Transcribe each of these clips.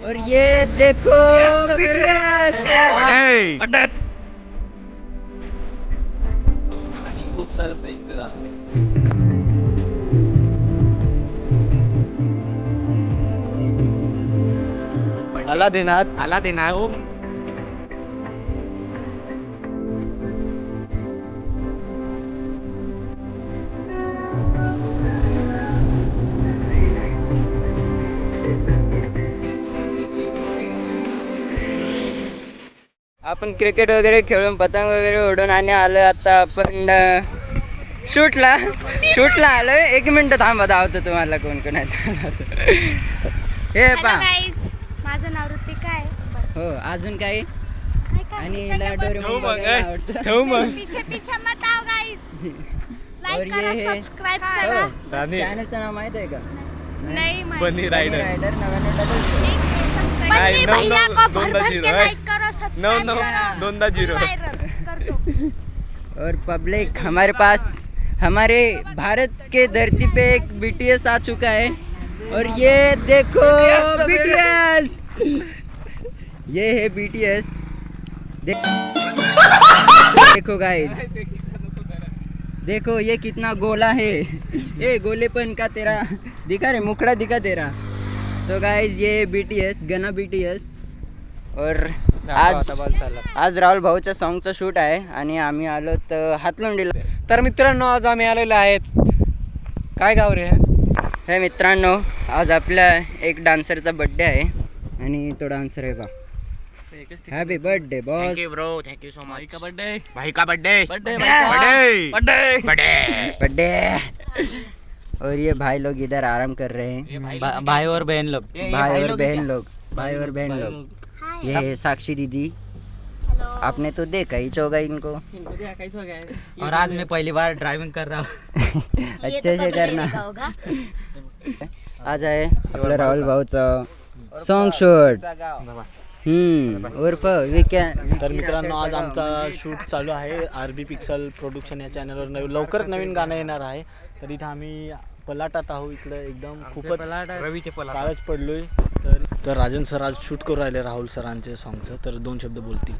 और ये देखो खूप सारं साहित्य आला देणार आपण क्रिकेट वगैरे खेळून पतंग वगैरे उडून आणि आलो आता आपण शूटला आलोय. 1 मिनिट थांबा धावतो तुम्हाला कोण कोण आहेत. हे पा माझं नाव ऋतिका आहे. हो अजून काही आणि ठेवू मग पीछे पीछे मत आओ गाइस. और लाईक करा, ये सबस्क्राइब करा. चॅनलचं नाव माहित आहे का? नहीं बनी रायडर 99 बन्नी नऊ- भैया नऊ- को दोनदा भर भर zero, के है? लाइक करो, सब्सक्राइब करो. दोनदा 0 वायरल कर दो. और पब्लिक हमारे पास हमारे भारत के धरती पे एक BTS आ चुका है. और ये देखो BTS. ये है BTS. देखो गाइस, देखो ये कितना गोला है. ये गोलेपन का तेरा दिखा रे, मुखड़ा दिखा तेरा. तो गाइस ये BTS गना BTS. और आज राहुल भाऊच्या सॉन्गचं शूट आहे आणि आम्ही आलो तर हातलुंडीला. तर मित्रांनो आज आम्ही आलेलो आहेत काय गाव रे हे मित्रांनो आज आपल्या एक डान्सरचा बर्थडे आहे आणि तो डान्सर आहे बा. Happy birthday boss. Thank you bro, thank you so much. का बर्थडे भाई का birthday birthday birthday birthday birthday. और ये भाई लोग इधर आराम कर रहे हैं. भाई और बहन लोग भाई और बहन लोग. ये है साक्षी दीदी. आपने तो देखा ही होगा इनको. और आज मैं पहली बार ड्राइविंग कर रहा हूँ. अच्छे से करना. आज आहे आपलं राहुल भाऊचं सॉन्ग शूट. उर्फ विकॅन. तर मित्रांनो आज आमचा शूट चालू आहे RB पिक्सल प्रोडक्शन या चॅनलवर. लवकरच नवीन गाणं येणार आहे. तर इथं आम्ही पलाटात आहोत. इकडं एकदम खूपच काळच पडलोय. तर राजन सर आज शूट करू राहिले राहुल सरांचे सॉन्गचं. तर 2 शब्द बोलतील.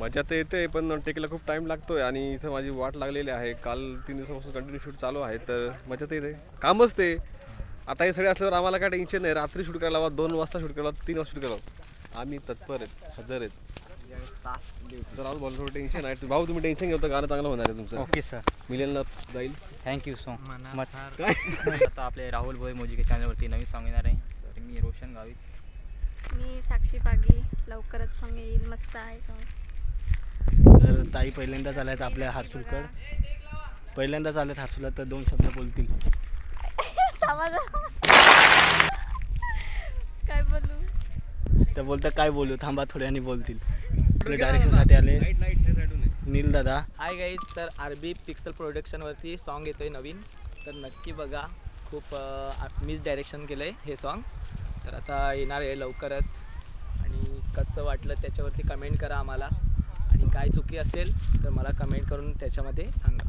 मजा तर येते पण टेकला खूप टाइम लागतोय आणि इथं माझी वाट लागलेली आहे. काल 3 दिवसापासून कंटिन्यू शूट चालू आहे. तर मजा तर येते, कामच ते. आता हे सगळे असल्यावर आम्हाला काय टेन्शन नाही. रात्री शूट करायला लावा, 2 वाजता शूट करायला, 3 वाजता शूट करावं, आम्ही तत्पर आहेत, हजर आहेत. तर राहुल भाऊ थोडं टेन्शन आहे. भाऊ तुम्ही टेन्शन घेतो, गाणं चांगलं होणार आहे तुमचं. ओके सर, मिलियनला जाईल. Thank you so much. आता आपले राहुल भोई मोजिके चॅनलवरती नवीन सॉन्ग येणार आहे. तर मी रोशन गावित. मी साक्षी पागी. लवकरच सॉन्ग येईल, मस्त आहे सॉन्ग. तर ताई पहिल्यांदाच आल्यात आपल्या हारसूलकड. पहिल्यांदाच आल्यात हारसूला. तर 2 शब्द बोलतील. काय बोलू? तर बोलता काय बोलू, थांबा थोड्याने बोलतील. आपल्या डायरेक्शनसाठी आले नील दादा. Hi guys. तर RB पिक्सल प्रोडक्शनवरती सॉन्ग येतो आहे नवीन. तर नक्की बघा. खूप मीच डायरेक्शन केलं आहे हे सॉन्ग. तर आता येणार आहे लवकरच. आणि कसं वाटलं त्याच्यावरती कमेंट करा आम्हाला. आणि काय चुकी असेल तर मला कमेंट करून त्याच्यामध्ये सांगा.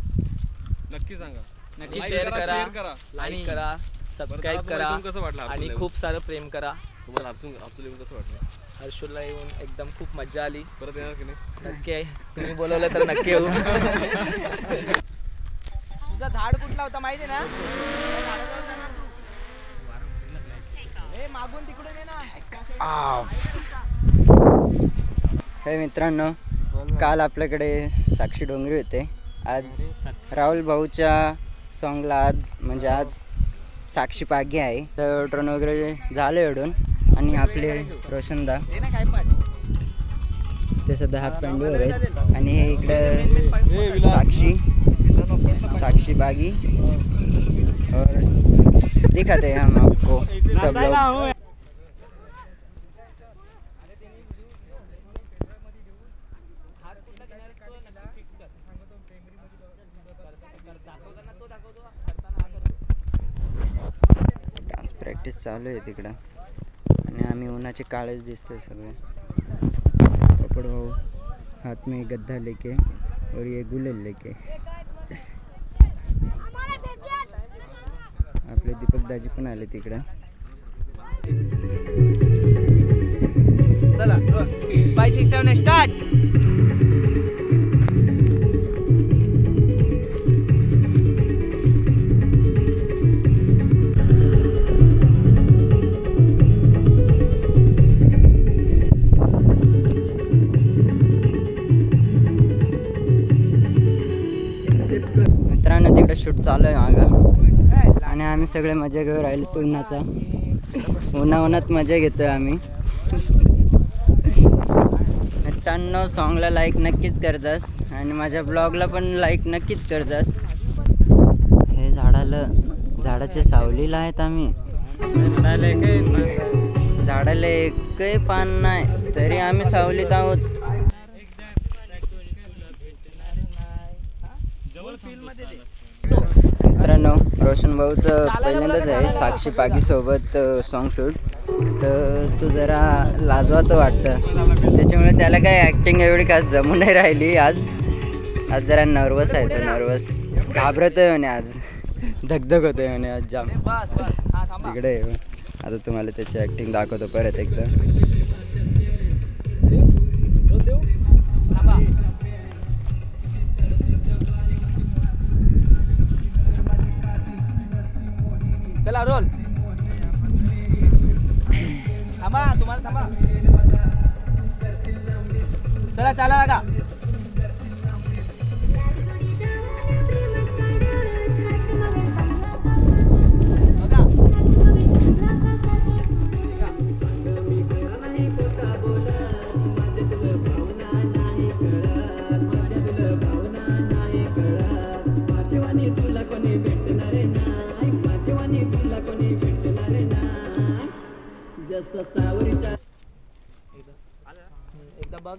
नक्की सांगा. नक्की शेअर करा, लाईक करा, सबस्क्राईब करा कसं वाटलं आणि खूप सारं प्रेम करा. तुम्हाला आपलं येऊन कसं वाटलं? हर्षूला येऊन एकदम खूप मजा आली. परत येणार की नाही? नक्की आहे, तुम्ही बोलवलं तर नक्की येऊ. तुझा झाड कुठला होता माहिती आहे ना? मागून तिकडून ये ना. हे मित्रांनो, काल आपल्याकडे साक्षी डोंगरी होते. आज राहुल भाऊच्या सॉन्गला आज साक्षी पागी आहे. तर ड्रोन वगैरे झालं एवढून. आणि आपले रोशनदा ते सध्या हाफ पॅन्टवर आहेत. आणि हे इकडे साक्षी बागी. और दिखाते हैं हम आपको सब लोग. डान्स प्रॅक्टिस चालू आहे तिकडं. आणि आम्ही उन्हाचे काळेच दिसतोय सगळे. पपड़ भाऊ हाथ में गद्दा लेके और ये गुलेल लेके. आपले दीपक दाजी पण आले तिकडं. चालू आहे मागं आणि आम्ही सगळे मजा घेऊ राहिलो उन्हाचा. उन्हात मजा घेतोय आम्ही. मित्रांनो सॉन्गला लाईक नक्कीच करजास आणि माझ्या ब्लॉगला पण लाईक नक्कीच करजास. हे झाडाच्या सावलीला आहेत आम्ही. झाडाला एकही पान नाही तरी आम्ही सावलीत आहोत. मित्रांनो रोशन भाऊचं पहिल्यांदाच आहे साक्षी पागीसोबत सॉन्ग शूट. तर तो जरा लाजवातो वाटतं त्याच्यामुळे त्याला काही ॲक्टिंग एवढी काय जमू नाही राहिली. आज जरा नर्वस आहे तो. नर्वस घाबरतोय म्हणे आज. धगधग होतोय म्हणे आज जाम. तिकडे आता तुम्हाला त्याची ॲक्टिंग दाखवतो परत एकदा. चला रोल. थांबा तुम्हाला थांबा. चला चला लागा.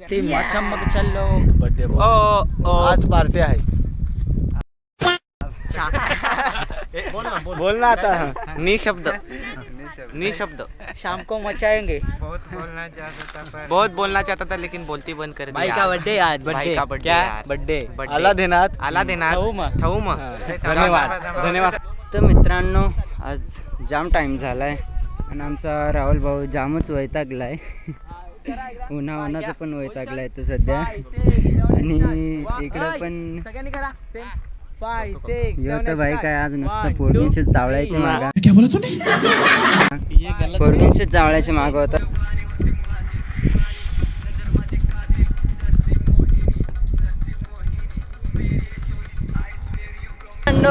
ते चमक चाललो बर्थडे आज पार्टी आहे. बोल ना आता. निशब्द शाम को मचाएंगे. बहुत बोलना चाहता था लेकिन बोलती बंद कर भाई दिया. का बर्थडे आज. भाई का birthday क्या यार. बर्थडे. आला देणार. आला देणार ठेवू मग. धन्यवाद. तर मित्रांनो आज जाम टाईम झाला आहे आणि आमचा राहुल भाऊ जामच वैतागला आहे. उन्हाचं पण वैतागला आहे तो सध्या. आणि इकडं पण तर भाई काय आज नुसतं पोरगींशीच चावळायचे मागा. पोरगींशीच चावळायचे मागं होता.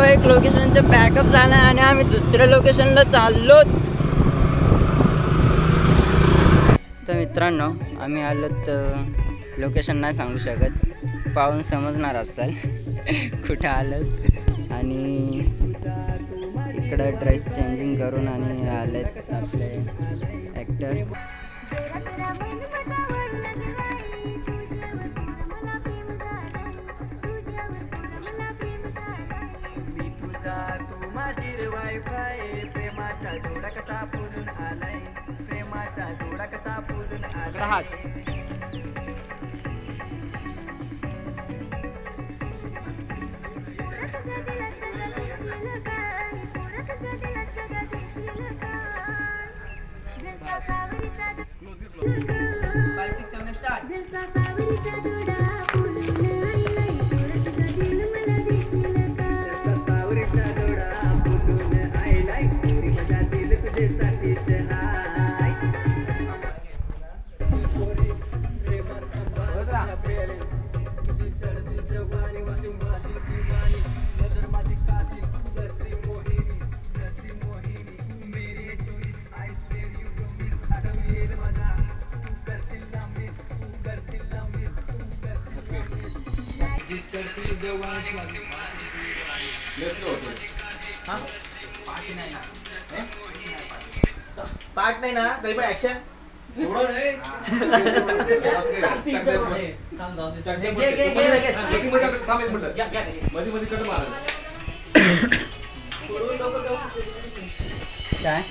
एक लोकेशनचं पॅकअप झालं आणि आम्ही दुसऱ्या लोकेशनला चाललो. तर मित्रांनो आम्ही आलो तर लोकेशन नाही सांगू शकत. पाहून समजणार असाल कुठे आलं. आणि इकडं ड्रेस चेंजिंग करून आणि आलेत आपले ॲक्टर्स. पार्ट नाही ना तरी पण ऍक्शन. काय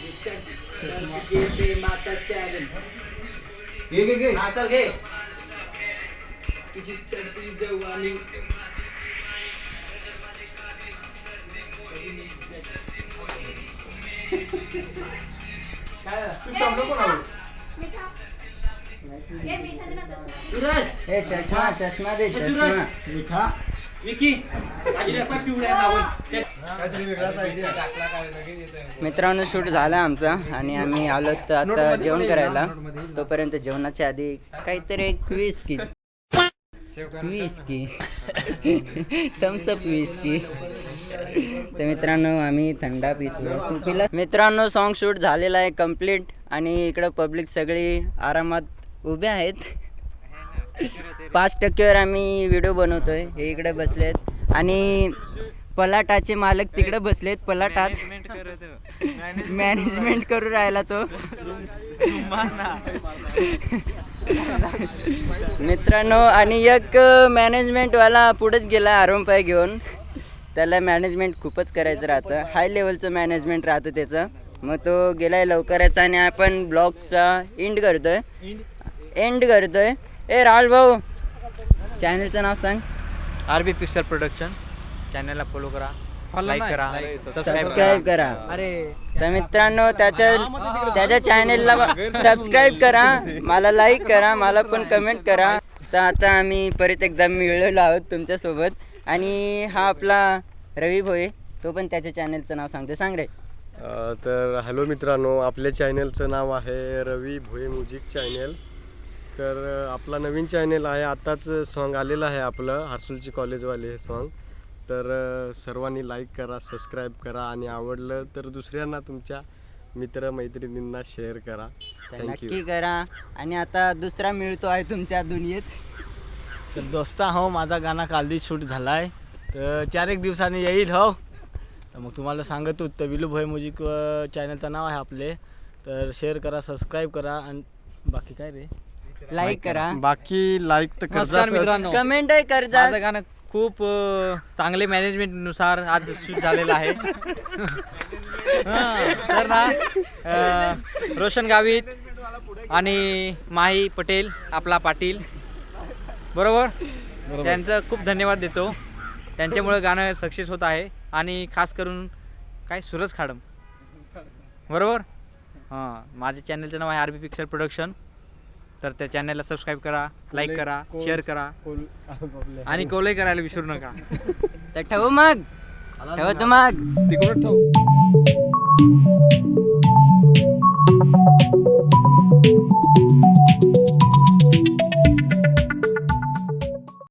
हे चष्मा दे चष्मा. मित्रांनो शूट झाला आमचा आणि आम्ही आलो तर आता जेवण करायला. तोपर्यंत जेवणाच्या आधी काहीतरी एक विस्की थम्सअप विस्की तर मित्रांनो आम्ही थंडा पितो. तू पिला? मित्रांनो सॉन्ग शूट झालेला आहे कम्प्लीट आणि इकडं पब्लिक सगळी आरामात उभे आहेत. 5%वर आम्ही व्हिडिओ बनवतोय. हे इकडे बसलेत आणि पलाटाचे मालक तिकडे बसलेत. पलाटात मॅनेजमेंट करू राहिला तो. मित्रांनो आणि एक मॅनेजमेंटवाला पुढेच गेला आरोमपाय घेऊन. त्याला मॅनेजमेंट खूपच करायचं राहतं. हाय लेवलचं मॅनेजमेंट राहतं त्याचं. मग तो गेलाय लवकरच आणि आपण ब्लॉगचा एंड करतोय. ए राहुल भाऊ चॅनलचं नाव सांग. RB पिक्सल प्रोडक्शन चॅनलला फॉलो करा, लाईक करा, सबस्क्राईब करा. तर मित्रांनो त्याच्या चॅनेलला सबस्क्राईब करा, मला लाईक करा, मला पण कमेंट करा. तर आता आम्ही परत एकदा मिळलेलो आहोत तुमच्यासोबत आणि हा आपला रवी भोये, तो पण त्याच्या चॅनेलचं नाव सांगते. सांग रे. तर हॅलो मित्रांनो, आपल्या चॅनलचं नाव आहे रवी भोये म्युझिक चॅनल. तर आपला नवीन चॅनल आहे. आत्ताच सॉन्ग आलेलं आहे आपलं हर्सुलची कॉलेजवाले हे सॉन्ग. तर सर्वांनी लाईक करा, सबस्क्राईब करा आणि आवडलं तर दुसऱ्यांना तुमच्या मित्रमैत्रिणींना शेअर करा. नक्की करा. आणि आता दुसरा मिळतो आहे तुमच्या दुनियेत. तर दोस्ता हो, माझा गाणं कालदीच शूट झाला आहे. तर 4-1 दिवसांनी येईल हो. तर मग तुम्हाला सांगतो तर विलू भोये म्युझिक चॅनलचं नाव आहे आपले. तर शेअर करा, सबस्क्राईब करा आणि बाकी काय रे, लाईक करा. बाकी लाईक तर नमस्कार मित्रांनो, कमेंट आहे कर जा. माझं गाणं खूप चांगले मॅनेजमेंटनुसार आज शूट झालेलं आहे. तर ना रोशन गावित आणि माही पटेल आपला पाटील बरोबर, त्यांचं खूप धन्यवाद देतो. त्यांच्यामुळे गाणं सक्सेस होत आहे. आणि खास करून काय सूरज खाडम बरोबर. माझ्या चॅनलचं नाव आहे RB पिक्सल प्रोडक्शन. तर त्या चॅनलला सबस्क्राईब करा, लाईक करा, शेअर करा आणि कॉलही करायला विसरू नका. तर ठेवू मग. ठेवतो मग. तिकडून ठेव.